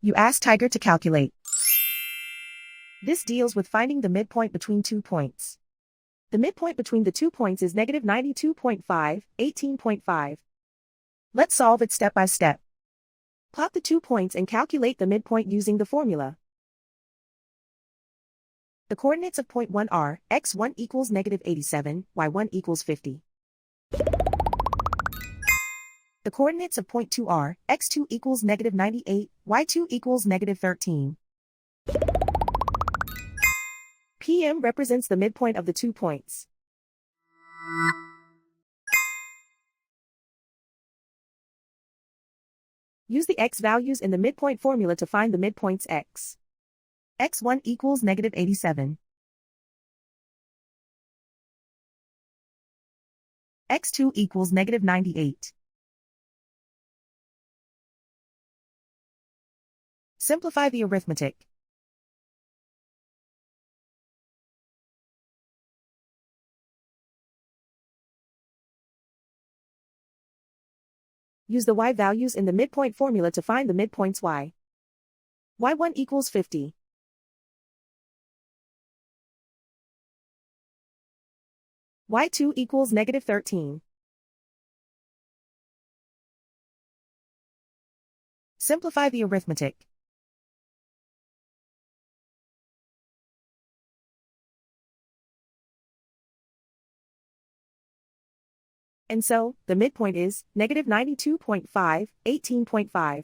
You ask Tiger to calculate. This deals with finding the midpoint between 2 points. The midpoint between the 2 points is negative 92.5, 18.5. Let's solve it step by step. Plot the 2 points and calculate the midpoint using the formula. The coordinates of point 1 are, x1 equals negative 87, y1 equals 50. The coordinates of point 2 are, x2 equals negative 98, y2 equals negative 13. PM represents the midpoint of the 2 points. Use the x values in the midpoint formula to find the midpoints x. x1 equals negative 87. x2 equals negative 98. Simplify the arithmetic. Use the y values in the midpoint formula to find the midpoints y. y1 equals 50. y2 equals negative 13. Simplify the arithmetic. And so, the midpoint is negative 92.5, 18.5.